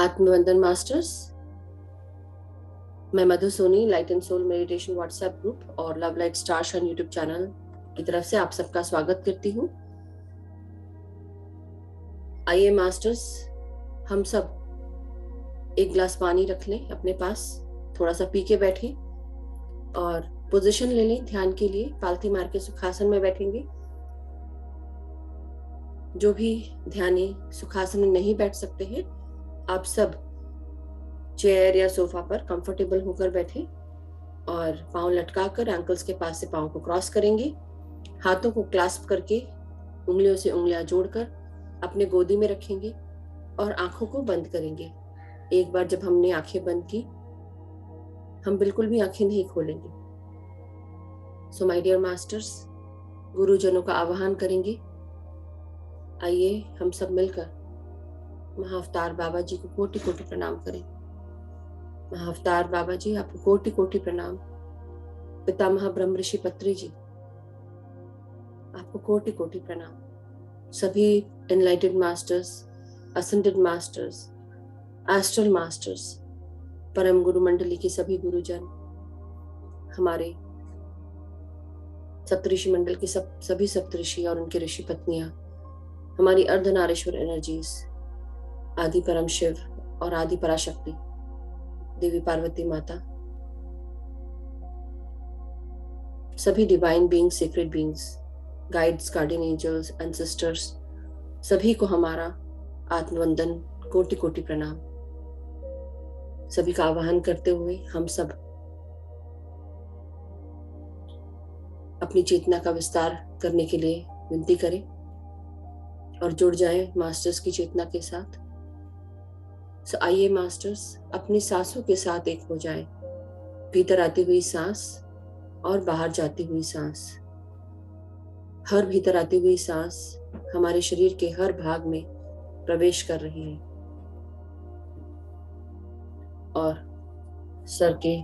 आत्मवंदन masters, मैं Madhu Soni light and soul meditation WhatsApp group और love light star शन YouTube channel की तरफ से आप सबका स्वागत करती हूँ। आइए मास्टर्स, हम सब एक गिलास पानी रख लें अपने पास, थोड़ा सा पी के बैठें और पोजीशन ले लें ध्यान के लिए। पालथी मार के सुखासन में बैठेंगे। जो भी ध्यानी सुखासन में नहीं बैठ सकते हैं, आप सब चेयर या सोफा पर कंफर्टेबल होकर बैठे और पांव लटकाकर एंकल्स के पास से पांव को क्रॉस करेंगे। हाथों को क्लास्प करके उंगलियों से उंगलियां जोड़कर अपने गोदी में रखेंगे और आंखों को बंद करेंगे। एक बार जब हमने आंखें बंद की, हम बिल्कुल भी आंखें नहीं खोलेंगे। सो माय डियर मास्टर्स, गुरुजनों का आवाहन करेंगे। आइए हम सब मिलकर महाअवतार बाबा जी को कोटि कोटि प्रणाम करें। महाअवतार बाबा जी, आपको कोटि कोटि प्रणाम। पितामह ब्रह्म ऋषि पत्री जी, आपको कोटि कोटि प्रणाम। सभी एनलाइटेड masters, ascended masters, astral masters, परम गुरु मंडली के सभी गुरुजन, हमारे सप्तऋषि मंडल के सभी सप्तऋषि और उनके ऋषि पत्नियां, हमारी अर्धनारीश्वर एनर्जीज, आदि परम शिव और आदि पराशक्ति देवी पार्वती माता, सभी divine beings, secret beings, guides, guardian angels, ancestors, सभी को हमारा आत्मवंदन, कोटि कोटि प्रणाम। सभी का आवाहन करते हुए हम सब अपनी चेतना का विस्तार करने के लिए विनती करें और जुड़ जाएं मास्टर्स की चेतना के साथ। सो आइए मास्टर्स, अपनी सांसों के साथ एक हो जाएं। भीतर आती हुई सांस और बाहर जाती हुई सांस। हर भीतर आती हुई सांस हमारे शरीर के हर भाग में प्रवेश कर रही है और सर के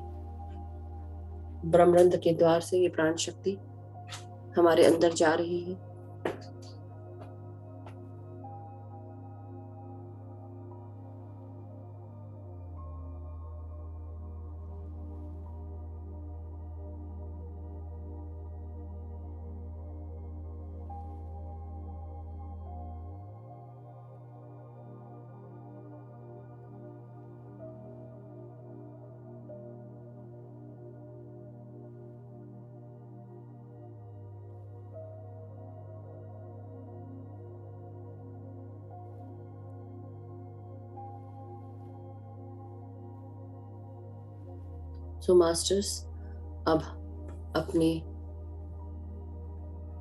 ब्रह्मरंध्र के द्वार से ये प्राण शक्ति हमारे अंदर जा रही है। सो मास्टर्स, अब अपने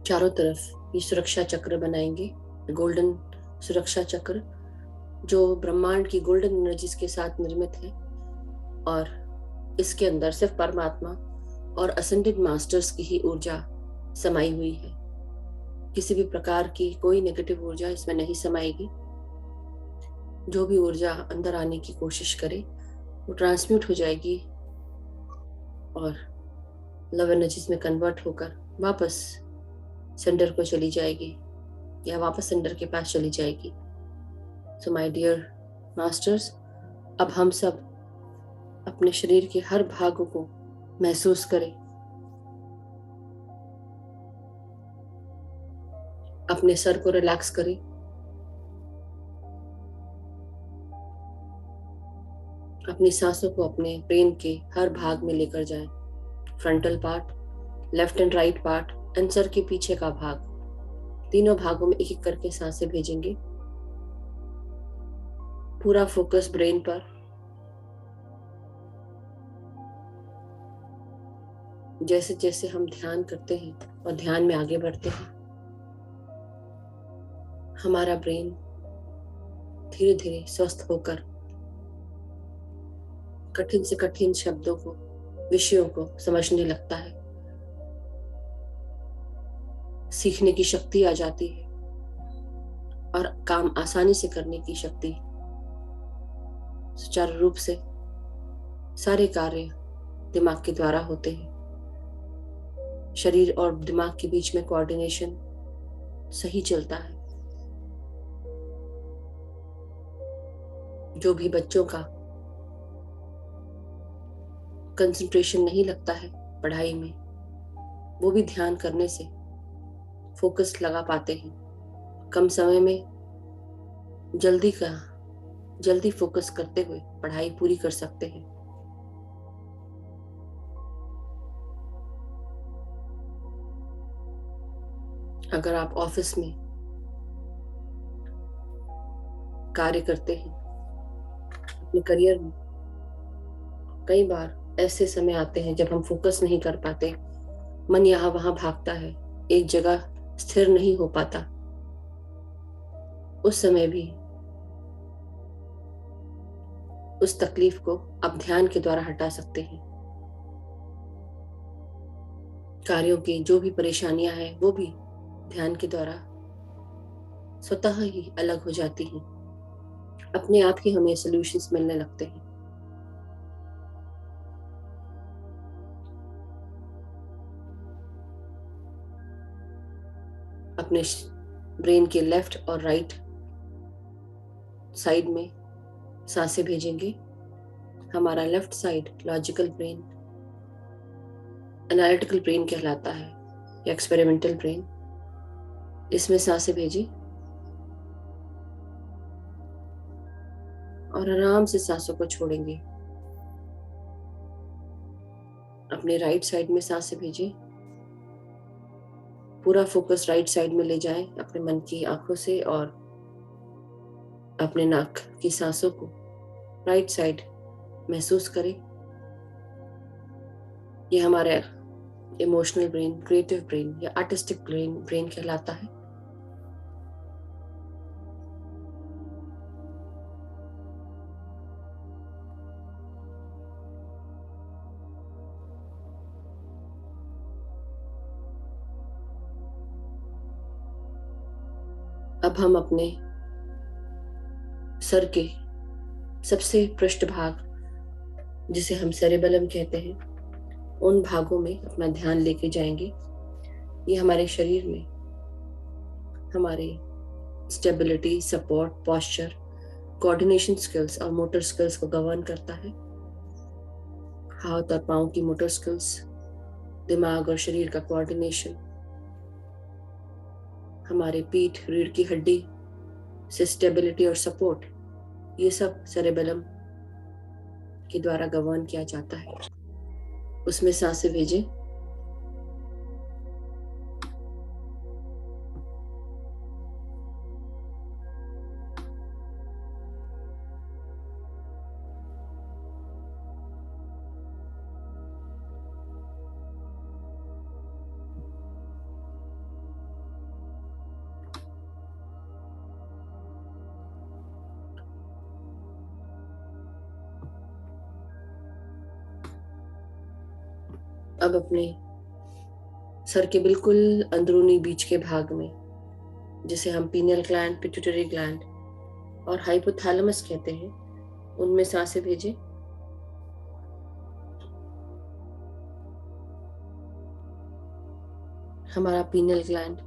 चारों तरफ ये सुरक्षा चक्र बनाएंगे, गोल्डन सुरक्षा चक्र जो ब्रह्मांड की गोल्डन एनर्जीज के साथ निर्मित है और इसके अंदर सिर्फ परमात्मा और असेंडेड मास्टर्स की ही ऊर्जा समाई हुई है। किसी भी प्रकार की कोई नेगेटिव ऊर्जा इसमें नहीं समाएगी। जो भी ऊर्जा अंदर आने की कोशिश करे वो ट्रांसम्यूट हो जाएगी और लव एनर्जीज में कन्वर्ट होकर वापस सेंडर को चली जाएगी या वापस सेंडर के पास चली जाएगी। सो माय डियर मास्टर्स, अब हम सब अपने शरीर के हर भागों को महसूस करें। अपने सर को रिलैक्स करें। अपनी सांसों को अपने ब्रेन के हर भाग में लेकर जाएं। Frontal part, left and right part and sir के पीछे का भाग, तीनों भागों में एक एक करके सांसें भेजेंगे। पूरा फोकस ब्रेन पर। जैसे जैसे हम ध्यान करते हैं और ध्यान में आगे बढ़ते हैं, हमारा ब्रेन धीरे धीरे स्वस्थ होकर कठिन से कठिन शब्दों को, विषयों को समझने लगता है। सीखने की शक्ति आ जाती है और काम आसानी से करने की शक्ति, सुचारू रूप से सारे कार्य दिमाग के द्वारा होते हैं। शरीर और दिमाग के बीच में कोऑर्डिनेशन सही चलता है। जो भी बच्चों का कंसंट्रेशन नहीं लगता है पढ़ाई में, वो भी ध्यान करने से फोकस लगा पाते हैं। कम समय में जल्दी फोकस करते हुए पढ़ाई पूरी कर सकते हैं। अगर आप ऑफिस में कार्य करते हैं, अपने करियर में कई बार ऐसे समय आते हैं जब हम फोकस नहीं कर पाते, मन यहाँ वहां भागता है, एक जगह स्थिर नहीं हो पाता। उस समय भी उस तकलीफ को आप ध्यान के द्वारा हटा सकते हैं। कार्यों की जो भी परेशानियां हैं वो भी ध्यान के द्वारा स्वतः ही अलग हो जाती हैं। अपने आप ही हमें सॉल्यूशंस मिलने लगते हैं। अपने ब्रेन के लेफ्ट और राइट साइड में सांसें भेजेंगे। हमारा left side logical brain, analytical brain कहलाता है या एक्सपेरिमेंटल ब्रेन। इसमें सांसें भेजें और आराम से सांसों को छोड़ेंगे। अपने राइट साइड में सांसें भेजें। पूरा फोकस राइट साइड में ले जाएं अपने मन की आंखों से, और अपने नाक की सांसों को राइट साइड महसूस करें। ये हमारा इमोशनल ब्रेन, क्रिएटिव ब्रेन या आर्टिस्टिक ब्रेन कहलाता है। अब हम अपने सर के सबसे पृष्ठ भाग, जिसे हम सेरेबेलम कहते हैं, उन भागों में अपना ध्यान लेके जाएंगे। ये हमारे शरीर में हमारे stability, support, posture, coordination skills और मोटर स्किल्स को गवर्न करता है। हाथ और पाँव की मोटर स्किल्स, दिमाग और शरीर का कोऑर्डिनेशन, हमारे पीठ, रीढ़ की हड्डी से स्टेबिलिटी और सपोर्ट, ये सब सेरेबेलम के द्वारा गवर्न किया जाता है। उसमें सांसें भेजें। अब अपने सर के बिल्कुल अंदरूनी बीच के भाग में, जिसे हम पीनियल ग्लैंड, पिट्यूटरी ग्लैंड और हाइपोथैलेमस कहते हैं, उनमें सांसें भेजें। हमारा पीनियल ग्लैंड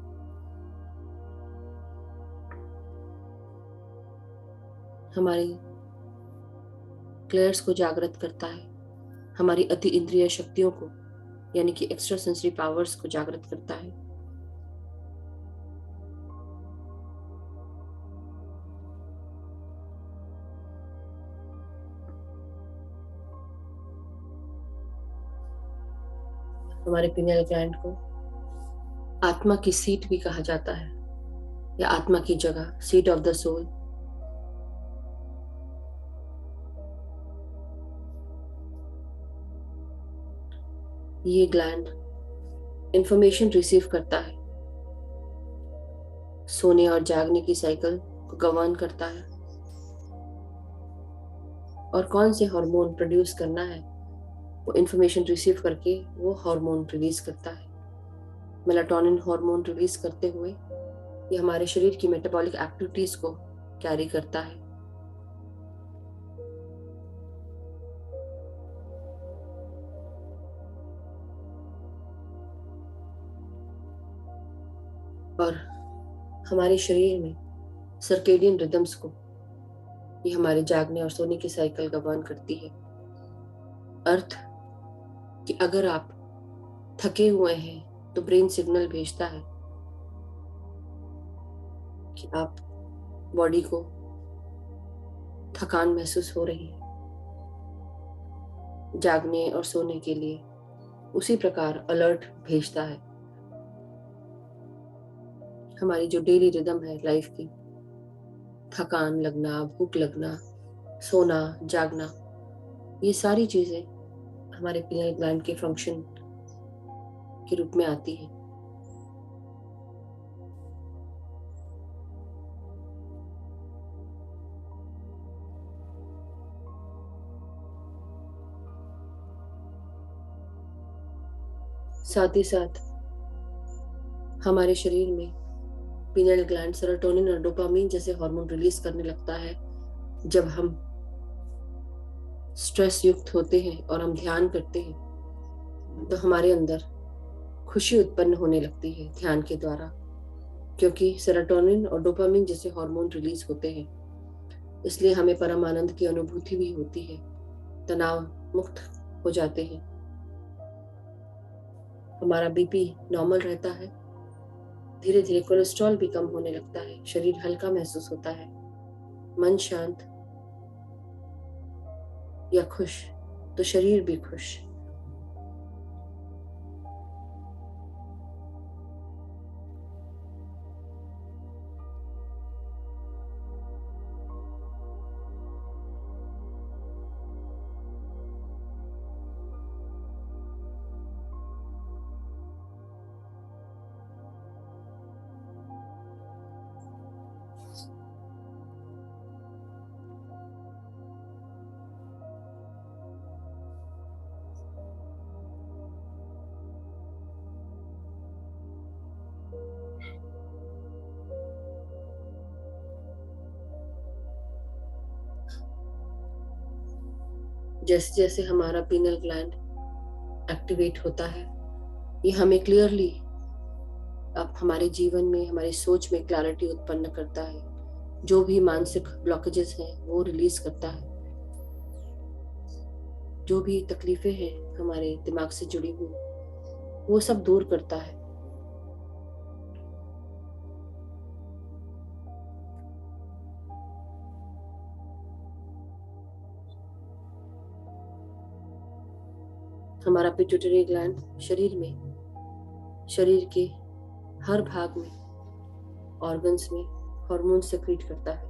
हमारी क्लेयर्स को जागृत करता है, हमारी अति इंद्रिय शक्तियों को यानी कि एक्स्ट्रा सेंसरी पावर्स को जागृत करता है। हमारे पिनियल ग्लैंड को आत्मा की सीट भी कहा जाता है, या आत्मा की जगह, सीट ऑफ द सोल। ये ग्लैंड इंफॉर्मेशन रिसीव करता है, सोने और जागने की साइकिल को गवर्न करता है, और कौन से हार्मोन प्रोड्यूस करना है वो इंफॉर्मेशन रिसीव करके वो हार्मोन रिलीज करता है। मेलाटोनिन हार्मोन रिलीज करते हुए ये हमारे शरीर की मेटाबॉलिक एक्टिविटीज को कैरी करता है। और हमारे शरीर में सर्केडियन रिदम्स को ये हमारे जागने और सोने की साइकिल गवर्न करती है। अर्थ कि अगर आप थके हुए हैं तो ब्रेन सिग्नल भेजता है कि आप बॉडी को थकान महसूस हो रही है। जागने और सोने के लिए उसी प्रकार अलर्ट भेजता है। हमारी जो डेली रिदम है लाइफ की, थकान लगना, भूख लगना, सोना, जागना, ये सारी चीजें हमारे पिनियल ग्लैंड के फंक्शन के रूप में आती है। साथ ही साथ हमारे शरीर में पिनियल ग्लैंड सेरोटोनिन और डोपामीन जैसे हार्मोन रिलीज करने लगता है जब हम स्ट्रेस युक्त होते हैं और हम ध्यान करते हैं। तो हमारे अंदर खुशी उत्पन्न होने लगती है ध्यान के द्वारा, क्योंकि सेरोटोनिन और डोपामिन जैसे हार्मोन रिलीज होते हैं। इसलिए हमें परम आनंद की अनुभूति भी होती है, तनाव मुक्त हो जाते हैं, हमारा बीपी नॉर्मल रहता है, धीरे धीरे कोलेस्ट्रॉल भी कम होने लगता है, शरीर हल्का महसूस होता है, मन शांत या खुश तो शरीर भी खुश। जैसे जैसे हमारा पीनल ग्लैंड एक्टिवेट होता है, ये हमें क्लियरली अब हमारे जीवन में, हमारी सोच में क्लैरिटी उत्पन्न करता है। जो भी मानसिक ब्लॉकेजेस हैं वो रिलीज करता है। जो भी तकलीफें हैं हमारे दिमाग से जुड़ी हुई, वो सब दूर करता है। हमारा पिट्यूटरी ग्लैंड शरीर के हर भाग में, ऑर्गन्स में हार्मोन सेक्रेट करता है,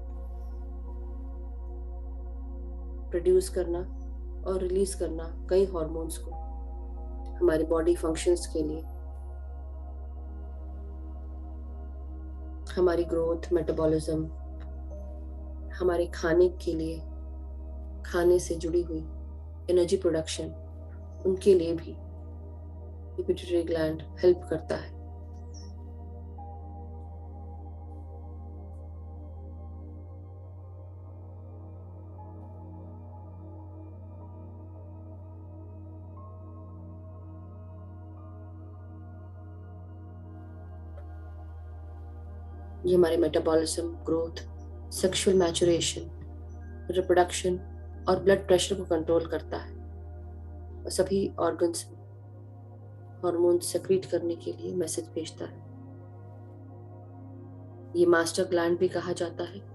प्रोड्यूस करना और रिलीज करना कई हार्मोन्स को हमारे बॉडी फंक्शंस के लिए, हमारी ग्रोथ, मेटाबॉलिज्म, हमारे खाने के लिए, खाने से जुड़ी हुई एनर्जी प्रोडक्शन, उनके लिए भी पिट्यूटरी ग्लैंड हेल्प करता है। ये हमारे metabolism, growth, sexual maturation, reproduction और ब्लड प्रेशर को कंट्रोल करता है और सभी ऑर्गन्स में हार्मोन सेक्रेट करने के लिए मैसेज भेजता है। ये मास्टर ग्लैंड भी कहा जाता है।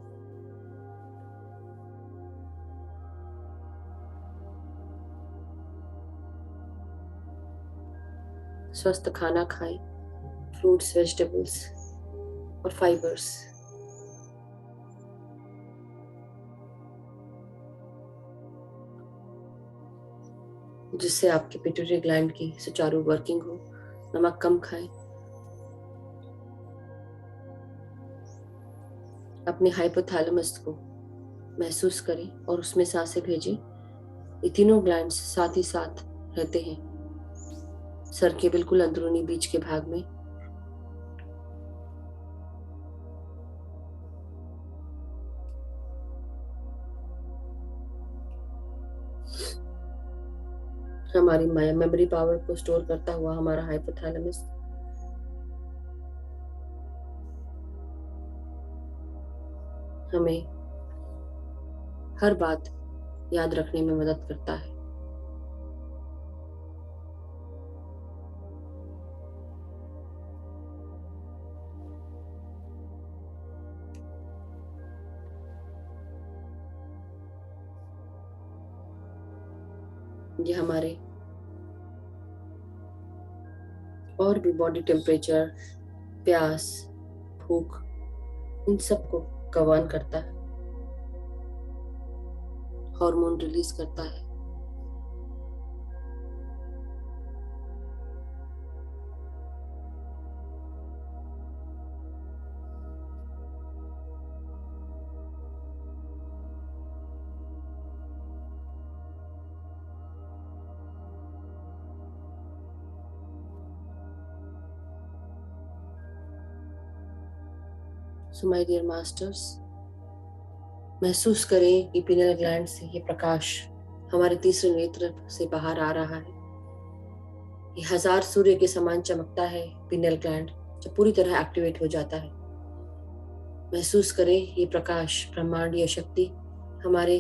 स्वस्थ खाना खाएं, फ्रूट्स, वेजिटेबल्स और फाइबर्स। जिससे आपके पिट्यूटरी ग्लैंड की सुचारू वर्किंग हो। नमक कम खाएं। अपने हाइपोथैलेमस को महसूस करें और उसमें सांसें भेजें। ये तीनों ग्लैंड्स साथ ही साथ रहते हैं सर के बिल्कुल अंदरूनी बीच के भाग में। हमारी मेमोरी पावर को स्टोर करता हुआ हमारा हाइपोथैलेमस हमें हर बात याद रखने में मदद करता है। ये हमारे और भी बॉडी टेम्परेचर, प्यास, भूख, इन सबको गवर्न करता है, हार्मोन रिलीज करता है। सो माय डियर मास्टर्स, महसूस करें कि पिनियल ग्लैंड से ये प्रकाश हमारे तीसरे नेत्र से बाहर आ रहा है। ये 1000 सूर्य के समान चमकता है पिनियल ग्लैंड जब पूरी तरह एक्टिवेट हो जाता है। महसूस करें ये प्रकाश, ब्रह्मांडीय शक्ति हमारे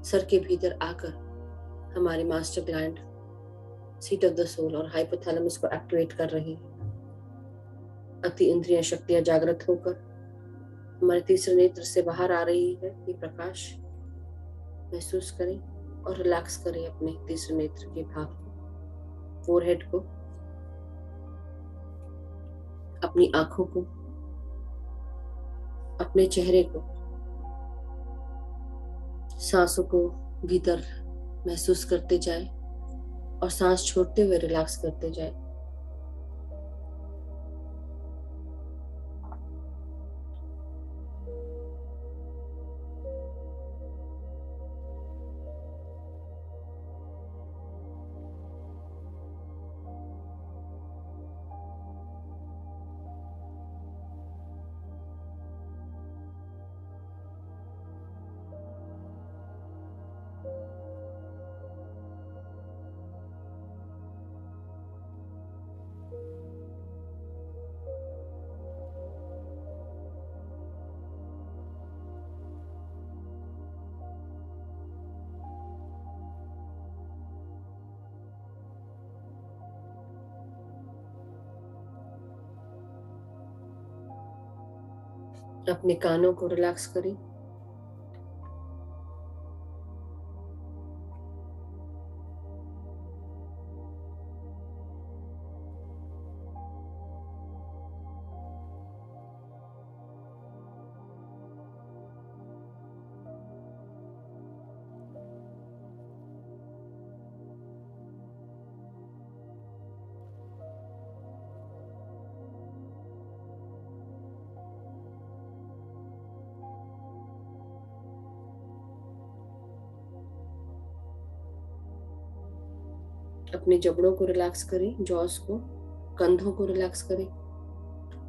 सर के भीतर आकर हमारे master gland, seat of the soul और हाइपोथैलेमस को एक्टिवेट कर रही है। अति इंद्रिय शक्तियां जागृत होकर हमारे तीसरे नेत्र से बाहर आ रही है। ये प्रकाश महसूस करें और रिलैक्स करें अपने तीसरे नेत्र के भाग को, फोरहेड को, अपनी आंखों को, अपने चेहरे को, सांसों को भीतर महसूस करते जाएं और सांस छोड़ते हुए रिलैक्स करते जाएं। अपने कानों को रिलैक्स करें। अपने जबड़ों को रिलैक्स करें, जॉस को, कंधों को रिलैक्स करें,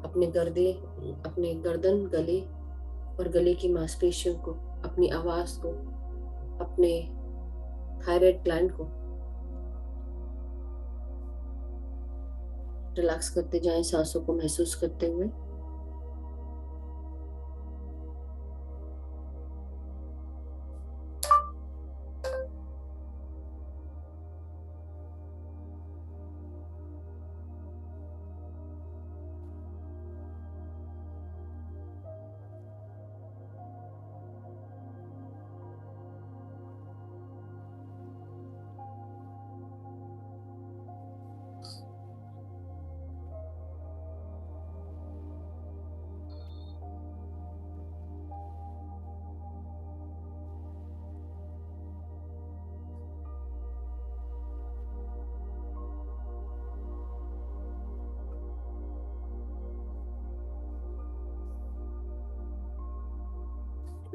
अपने गर्दन, गले और गले की मांसपेशियों को, अपनी आवाज को, अपने थायराइड ग्लैंड को रिलैक्स करते जाएं, सांसों को महसूस करते हुए।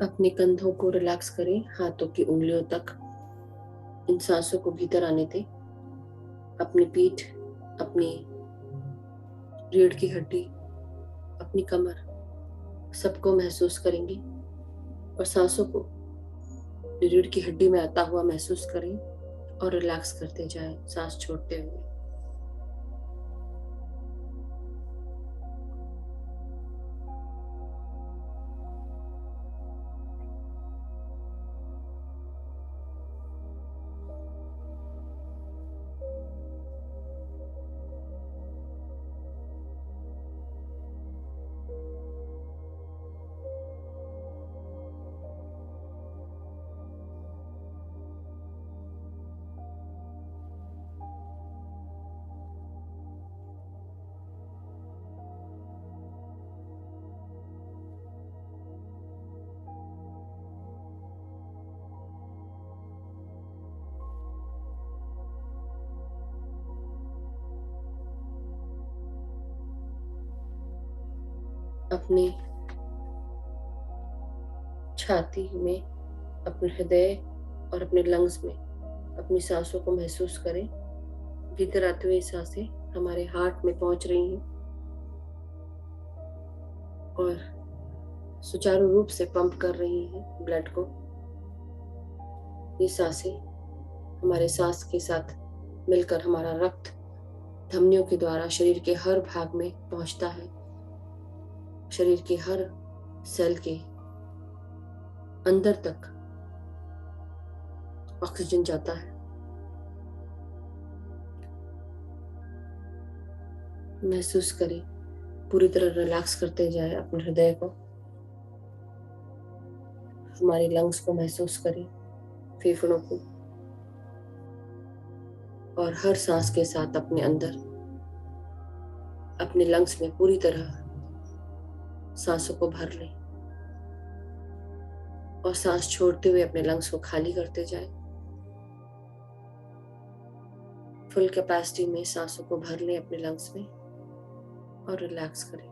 अपने कंधों को रिलैक्स करें, हाथों की उंगलियों तक इन सांसों को भीतर आने दें। अपनी पीठ, अपनी रीढ़ की हड्डी, अपनी कमर, सबको महसूस करेंगे और सांसों को रीढ़ की हड्डी में आता हुआ महसूस करें और रिलैक्स करते जाएं, सांस छोड़ते हुए। अपनी छाती में, अपने हृदय और अपने लंग्स में अपनी सांसों को महसूस करें। भीतर आते हुए सांसें हमारे हार्ट में पहुंच रही हैं और सुचारू रूप से पंप कर रही हैं ब्लड को। ये सांसें हमारे सांस के साथ मिलकर हमारा रक्त धमनियों के द्वारा शरीर के हर भाग में पहुंचता है। शरीर के हर सेल के अंदर तक ऑक्सीजन जाता है। महसूस करें, पूरी तरह रिलैक्स करते जाएं अपने हृदय को। हमारी लंग्स को महसूस करें, फेफड़ों को, और हर सांस के साथ अपने अंदर, अपने लंग्स में पूरी तरह सांसों को भर लें और सांस छोड़ते हुए अपने लंग्स को खाली करते जाएं। फुल कैपेसिटी में सांसों को भर लें अपने लंग्स में और रिलैक्स करें।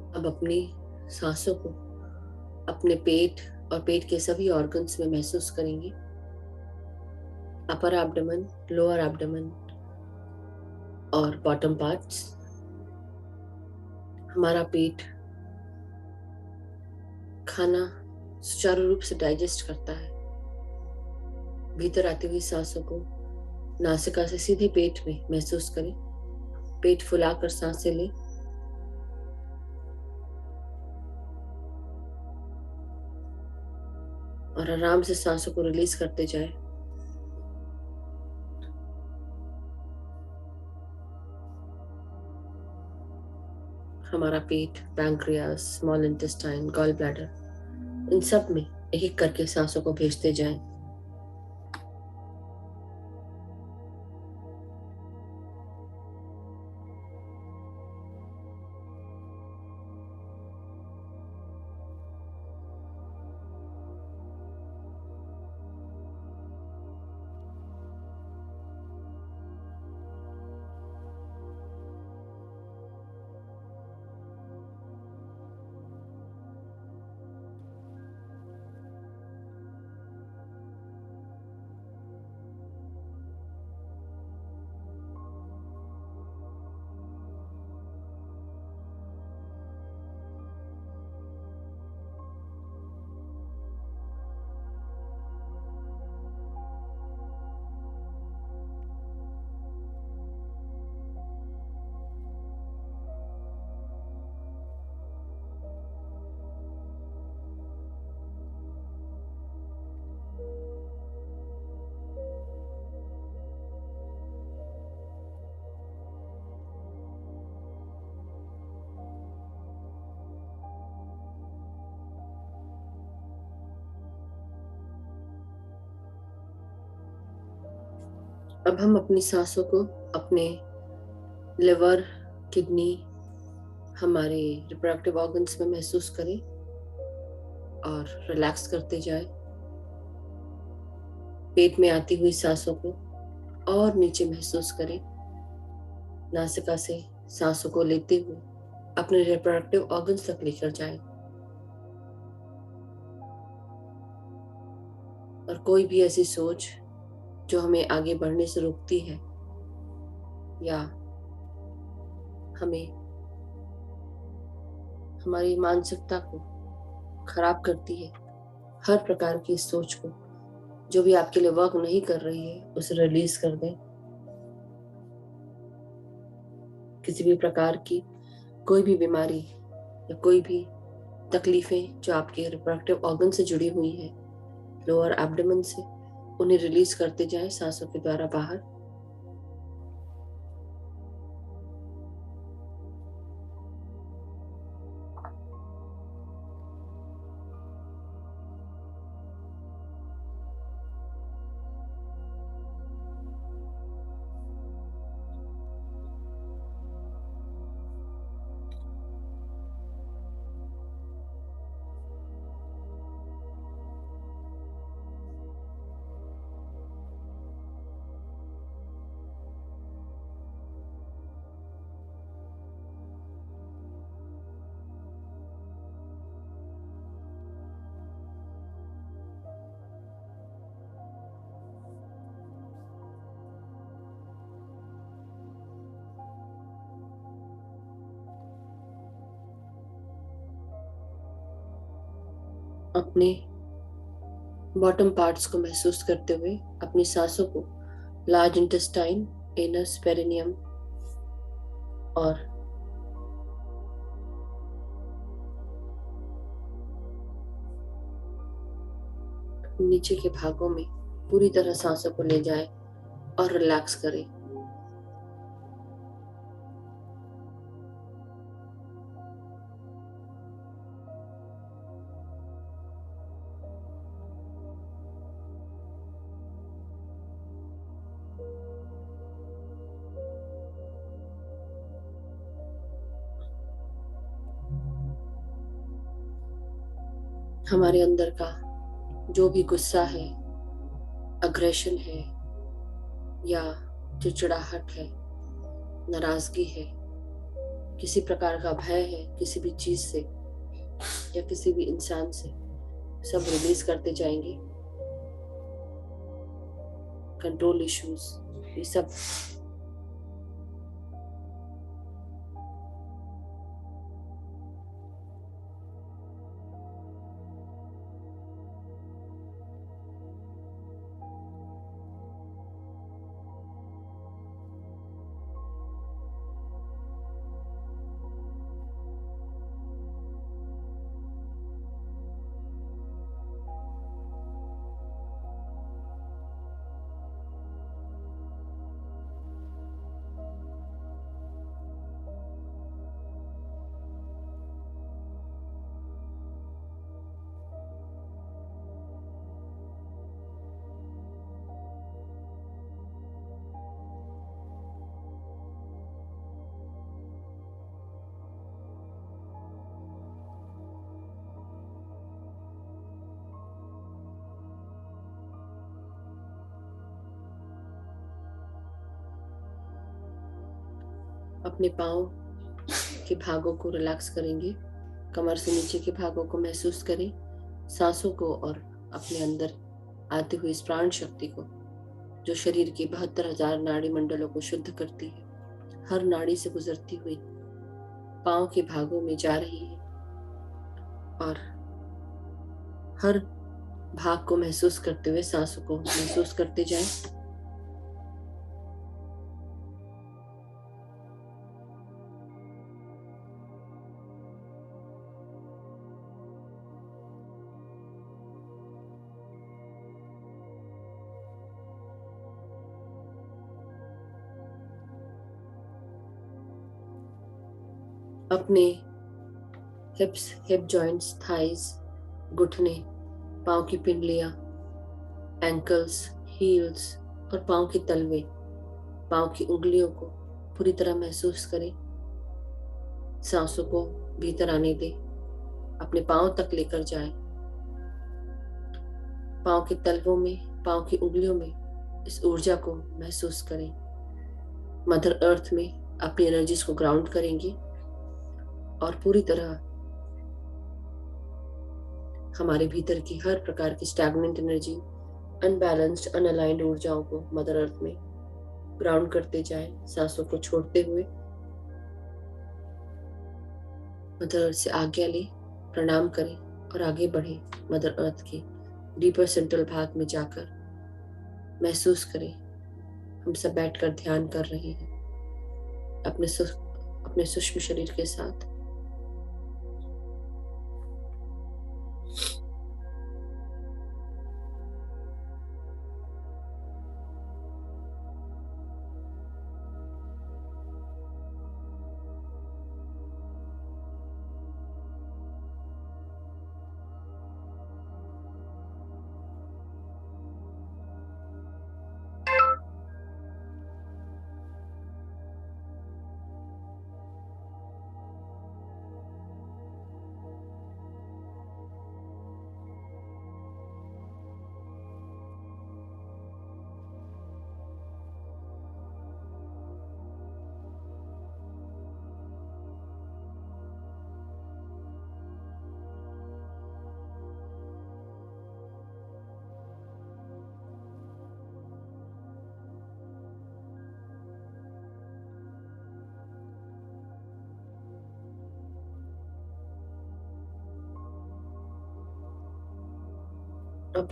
अब अपनी सांसों को अपने पेट और पेट के सभी ऑर्गन्स में महसूस करेंगे। अपर एब्डोमेन, लोअर एब्डोमेन और बॉटम पार्ट्स। हमारा पेट खाना सुचारू रूप से डाइजेस्ट करता है। भीतर आती हुई सांसों को नासिका से सीधे पेट में महसूस करें। पेट फुलाकर सांसें लें और आराम से सांसों को रिलीज करते जाएं। हमारा पेट, pancreas, small intestine, gall bladder, इन सब में एक एक करके सांसों को भेजते जाएं। अब हम अपनी सांसों को अपने लिवर, किडनी, हमारे रिप्रोडक्टिव ऑर्गन्स में महसूस करें और रिलैक्स करते जाएं। पेट में आती हुई सांसों को और नीचे महसूस करें। नासिका से सांसों को लेते हुए अपने रिप्रोडक्टिव ऑर्गन्स तक लेकर जाएं और कोई भी ऐसी सोच जो हमें आगे बढ़ने से रोकती है या हमें हमारी मानसिकता को खराब करती है, हर प्रकार की सोच को जो भी आपके लिए वर्क नहीं कर रही है उसे रिलीज कर दें। किसी भी प्रकार की कोई भी बीमारी या कोई भी तकलीफें जो आपके रिप्रोडक्टिव ऑर्गन से जुड़ी हुई हैं, लोअर एब्डोमेन से, उन्हें रिलीज करते जाएं सांसों के द्वारा बाहर। अपने बॉटम पार्ट्स को महसूस करते हुए अपनी सांसों को लार्ज इंटेस्टाइन, एनस, पेरिनियम और नीचे के भागों में पूरी तरह सांसों को ले जाएं और रिलैक्स करें। हमारे अंदर का जो भी गुस्सा है, अग्रेशन है या चिड़चिड़ाहट है, नाराजगी है, किसी प्रकार का भय है किसी भी चीज से या किसी भी इंसान से, सब रिलीज करते जाएंगे। कंट्रोल इश्यूज, ये सब अपने पाँव के भागों को रिलैक्स करेंगे। कमर से नीचे के भागों को महसूस करें, सांसों को और अपने अंदर आती हुई इस प्राण शक्ति को जो शरीर के 72,000 नाड़ी मंडलों को शुद्ध करती है, हर नाड़ी से गुजरती हुई पाँव के भागों में जा रही है और हर भाग को महसूस करते हुए सांसों को महसूस करते जाएं। अपने हिप्स, हिप जॉइंट्स, थाइज, घुटने, पाँव की पिंडलियां, एंकल्स, हील्स और पाँव के तलवे, पाँव की उंगलियों को पूरी तरह महसूस करें। सांसों को भीतर आने दें, अपने पाँव तक लेकर जाएं। पाँव के तलवों में, पाँव की उंगलियों में इस ऊर्जा को महसूस करें। मदर अर्थ में अपनी एनर्जीज को ग्राउंड करेंगे और पूरी तरह हमारे भीतर की हर प्रकार की स्टैग्नेंट एनर्जी, अनबैलेंस्ड, अनअलाइंड ऊर्जाओं को मदर अर्थ में ग्राउंड करते जाएं, सांसों को छोड़ते हुए। मदर अर्थ से आज्ञा लें, प्रणाम करें और आगे बढ़े। मदर अर्थ के डीपर सेंट्रल भाग में जाकर महसूस करें हम सब बैठकर ध्यान कर रहे हैं। अपने अपने सूक्ष्म शरीर के साथ। अब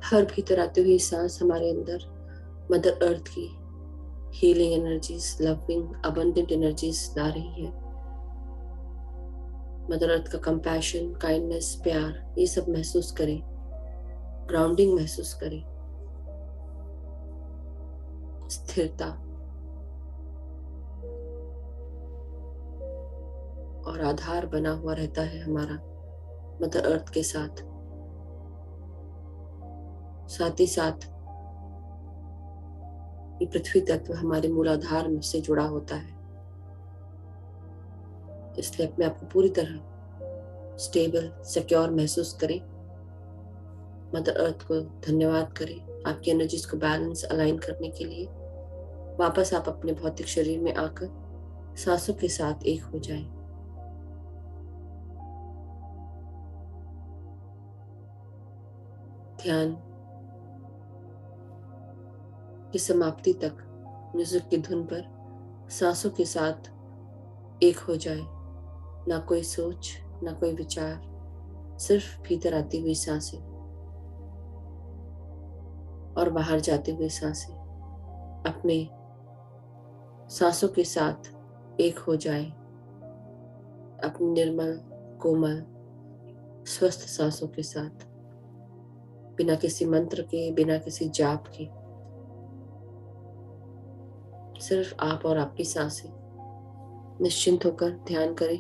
हर भीतर आती हुई सांस हमारे अंदर मदर अर्थ की healing energies, loving abundant energies ला रही है। मदर अर्थ का कंपैशन, काइंडनेस, प्यार, ये सब महसूस करें, ग्राउंडिंग महसूस करें, स्थिरता और आधार बना हुआ रहता है हमारा मदर अर्थ के साथ। साथ ही साथ ये पृथ्वी तत्व हमारे मूलाधार से जुड़ा होता है, इसलिए अपने आप को पूरी तरह स्टेबल, सिक्योर महसूस करें। मदर अर्थ को धन्यवाद करें आपकी एनर्जीज को बैलेंस, अलाइन करने के लिए। वापस आप अपने भौतिक शरीर में आकर सांसों के साथ एक हो जाएं। ध्यान की समाप्ति तक म्यूजिक की धुन पर सांसों के साथ एक हो जाए। ना कोई सोच, ना कोई विचार, सिर्फ भीतर आती हुई सांसें और बाहर जाते हुए सांसें। अपने सांसों के साथ एक हो जाए, अपनी निर्मल, कोमल, स्वस्थ सांसों के साथ, बिना किसी मंत्र के, बिना किसी जाप के। सिर्फ आप और आपकी सांसें। निश्चिंत होकर ध्यान करें।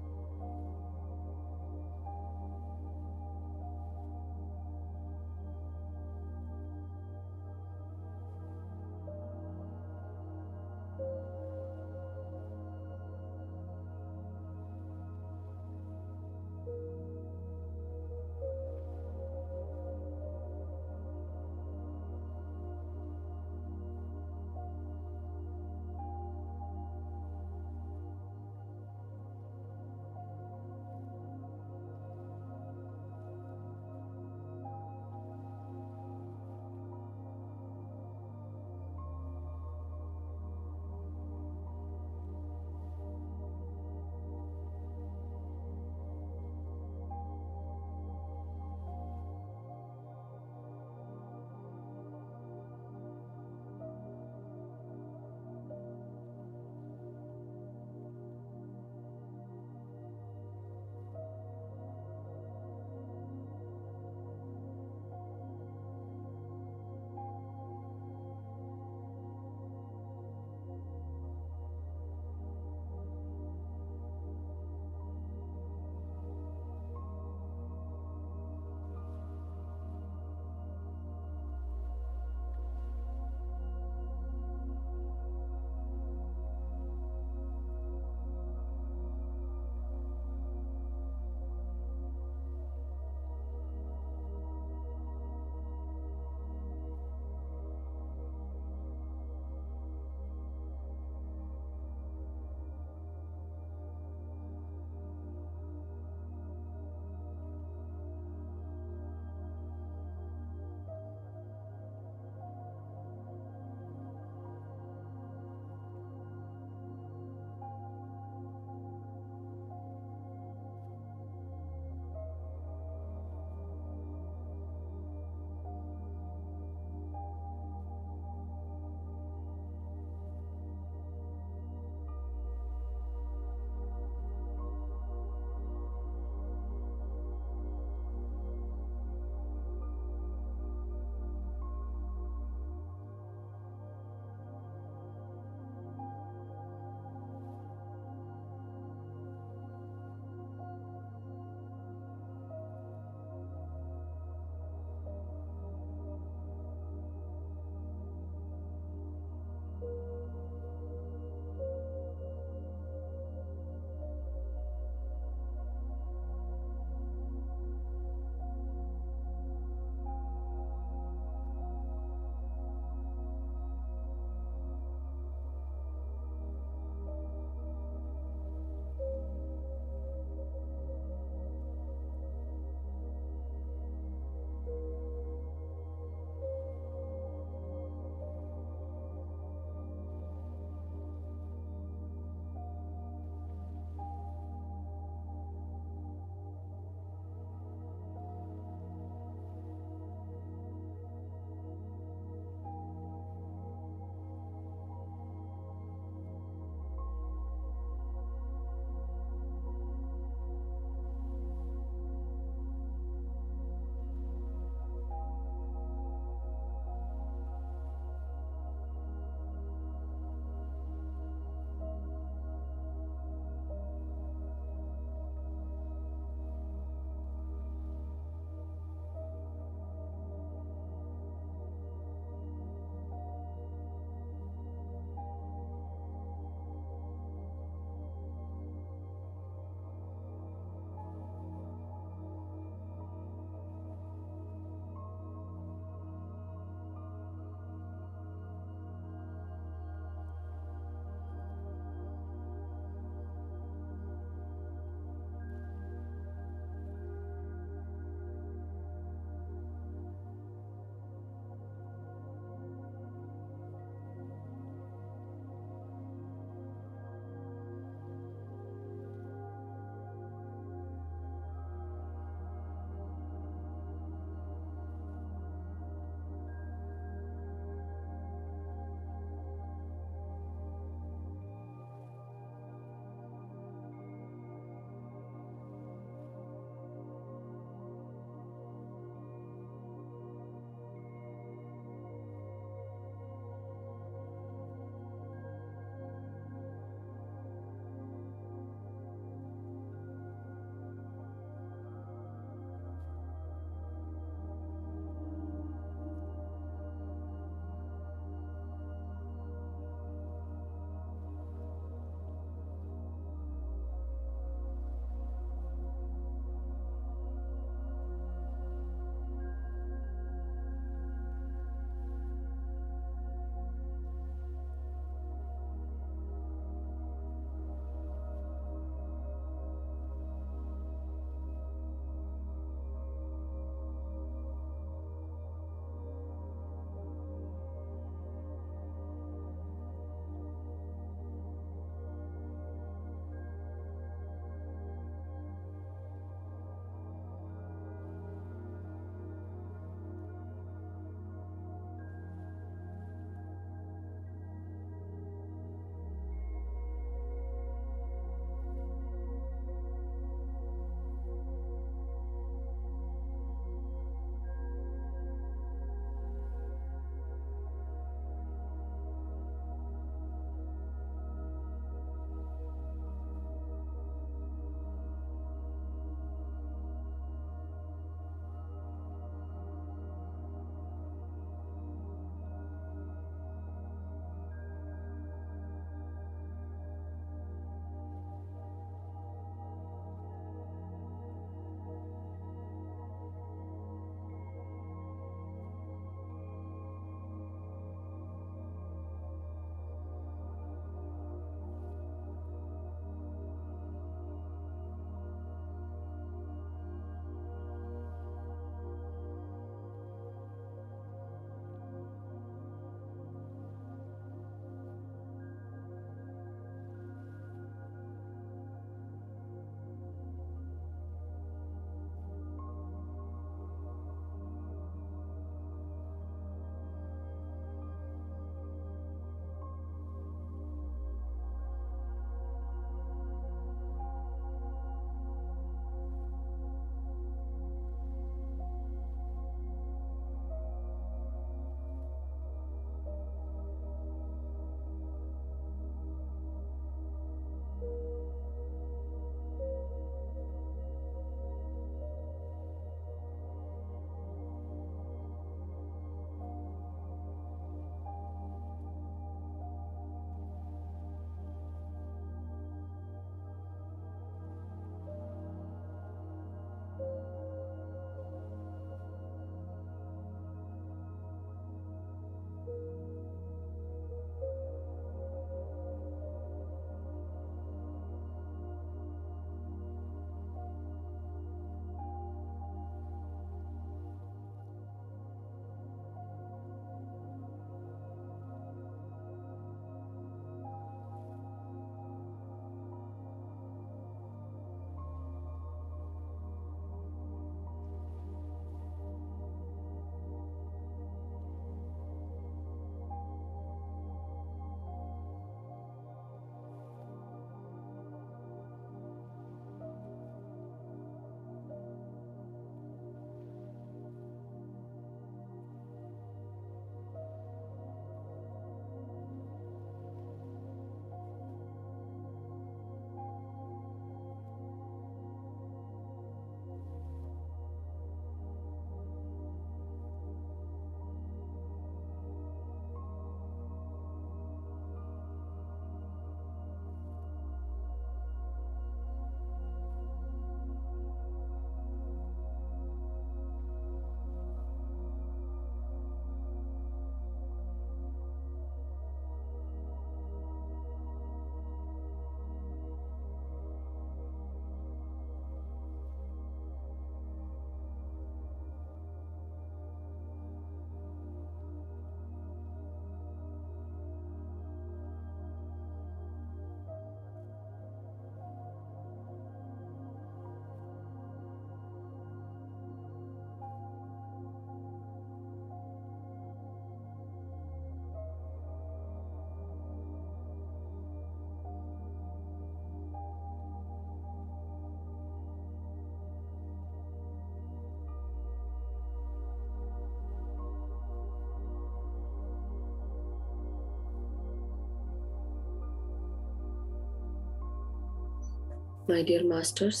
माय डियर मास्टर्स,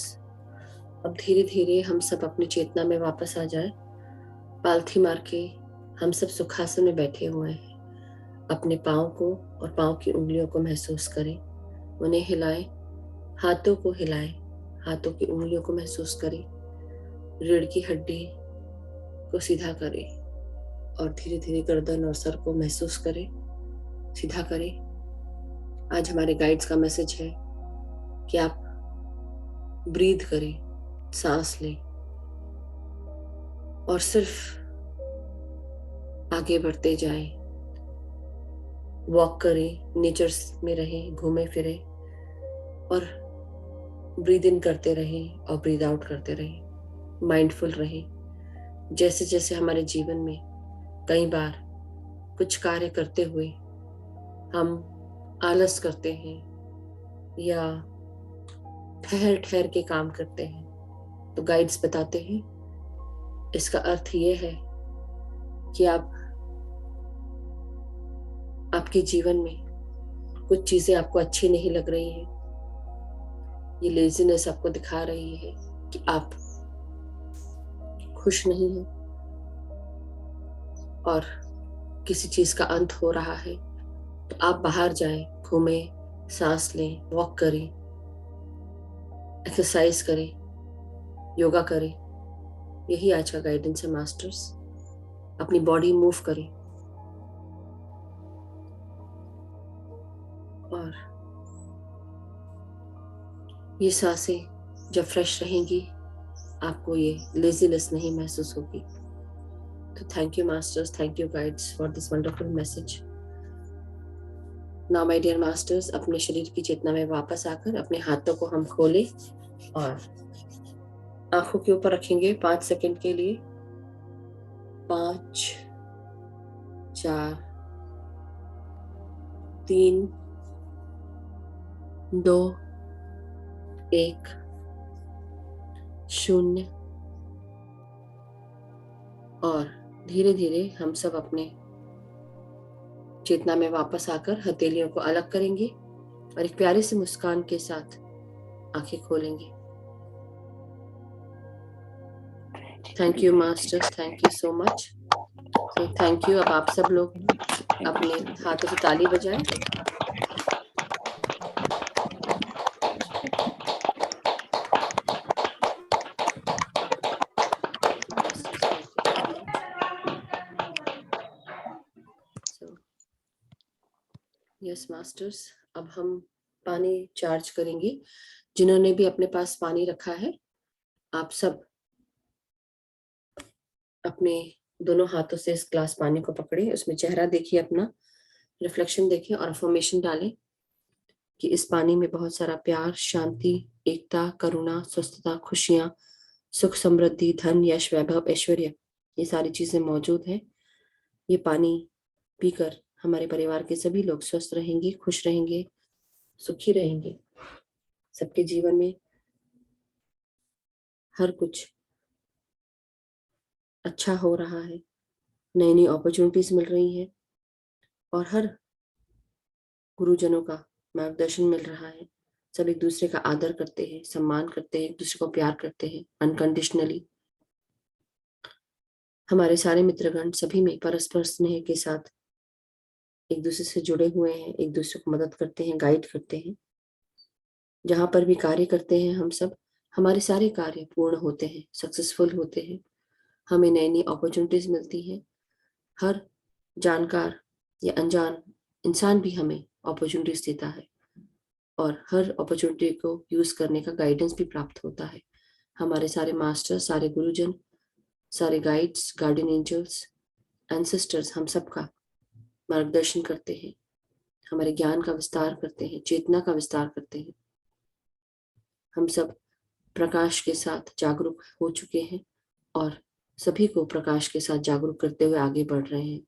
अब धीरे धीरे हम सब अपनी चेतना में वापस आ जाए। पालथी मार के हम सब सुखासन में बैठे हुए हैं। अपने पाँव को और पाँव की उंगलियों को महसूस करें, उन्हें हिलाएं, हाथों को हिलाएं, हाथों की उंगलियों को महसूस करें, रीढ़ की हड्डी को सीधा करें और धीरे धीरे गर्दन और सर को महसूस करें, सीधा करें। आज हमारे गाइड्स का मैसेज है कि आप ब्रीथ करें, सांस लें और सिर्फ आगे बढ़ते जाएं, वॉक करें, नेचर में रहें, घूमें फिरें और ब्रीद इन करते रहें और ब्रीद आउट करते रहें। माइंडफुल रहें। जैसे जैसे हमारे जीवन में कई बार कुछ कार्य करते हुए हम आलस करते हैं या ठहर ठहर के काम करते हैं, तो गाइड्स बताते हैं इसका अर्थ ये है कि आपके जीवन में कुछ चीजें आपको अच्छी नहीं लग रही हैं। ये लेजीनेस आपको दिखा रही है कि आप खुश नहीं हैं और किसी चीज का अंत हो रहा है, तो आप बाहर जाएं, घूमें, सांस लें, वॉक करें, एक्सरसाइज करें, योगा करें। यही आज का गाइडेंस है मास्टर्स। अपनी बॉडी मूव करें और ये सांसें जब फ्रेश रहेंगी आपको ये लेजीनेस नहीं महसूस होगी। तो thank you masters, thank you guides for this wonderful message. Now my dear masters, अपने शरीर की चेतना में वापस आकर अपने हाथों को हम खोलें और आंखों के ऊपर रखेंगे 5 सेकंड के लिए। 5, 4, 3, 2, 1, 0 और धीरे धीरे हम सब अपने चेतना में वापस आकर हथेलियों को अलग करेंगे और एक प्यारी सी मुस्कान के साथ आंखें खोलेंगे। Thank you masters, thank you so much. तो थैंक यू। अब आप सब लोग अपने हाथों से ताली बजाएं। यस मास्टर्स, अब हम पानी चार्ज करेंगे। जिन्होंने भी अपने पास पानी रखा है, आप सब अपने दोनों हाथों से इस ग्लास पानी को पकड़े, उसमें चेहरा देखिए, अपना रिफ्लेक्शन देखिए और अफर्मेशन डालें कि इस पानी में बहुत सारा प्यार, शांति, एकता, करुणा, स्वस्थता, खुशियां, सुख, समृद्धि, धन, यश, वैभव, ऐश्वर्य, ये सारी चीजें मौजूद हैं। ये पानी पीकर हमारे परिवार के सभी लोग स्वस्थ रहेंगे, खुश रहेंगे, सुखी रहेंगे। सबके जीवन में हर कुछ अच्छा हो रहा है, नई नई अपॉर्चुनिटीज मिल रही हैं और हर गुरुजनों का मार्गदर्शन मिल रहा है। सब एक दूसरे का आदर करते हैं, सम्मान करते हैं, एक दूसरे को प्यार करते हैं अनकंडीशनली। हमारे सारे मित्रगण सभी में परस्पर स्नेह के साथ एक दूसरे से जुड़े हुए हैं, एक दूसरे को मदद करते हैं, गाइड करते हैं। जहां पर भी कार्य करते हैं हम सब, हमारे सारे कार्य पूर्ण होते हैं, सक्सेसफुल होते हैं, हमें नई नई अपॉर्चुनिटीज मिलती हैं। हर जानकार या अनजान इंसान भी हमें अपॉर्चुनिटीज देता है और हर अपॉर्चुनिटी को यूज करने का गाइडेंस भी प्राप्त होता है। हमारे सारे मास्टर, सारे गुरुजन, सारे गाइड्स, गार्डियन एंजल्स, एंसेस्टर्स हम सबका मार्गदर्शन करते हैं, हमारे ज्ञान का विस्तार करते हैं, चेतना का विस्तार करते हैं। हम सब प्रकाश के साथ जागरूक हो चुके हैं और सभी को प्रकाश के साथ जागरूक करते हुए आगे बढ़ रहे हैं।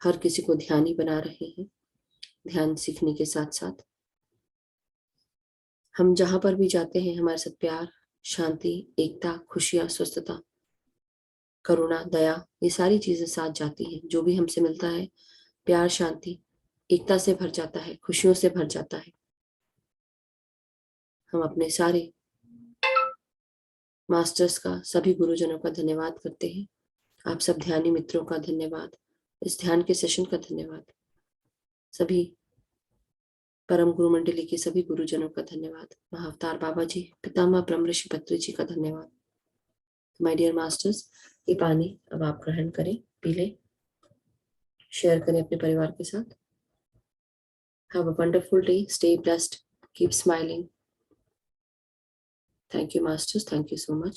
हर किसी को ध्यानी बना रहे हैं, ध्यान सीखने के साथ साथ। हम जहां पर भी जाते हैं हमारे साथ प्यार, शांति, एकता, खुशियां, स्वस्थता, करुणा, दया, ये सारी चीजें साथ जाती हैं। जो भी हमसे मिलता है प्यार, शांति, एकता से भर जाता है, खुशियों से भर जाता है। हम अपने सारे मास्टर्स का, सभी गुरुजनों का धन्यवाद करते हैं। आप सब ध्यानी मित्रों का धन्यवाद, इस ध्यान के सेशन का धन्यवाद, सभी परम गुरु मंडली के सभी गुरुजनों का धन्यवाद, महाअवतार बाबा जी, पितामह ब्रह्म ऋषि पत्री जी का धन्यवाद। माय डियर मास्टर्स, ये पानी अब आप ग्रहण करें, पी लें, शेयर करें अपने परिवार के साथ। Have a wonderful day, stay blessed, keep smiling. Thank you masters, thank you so much.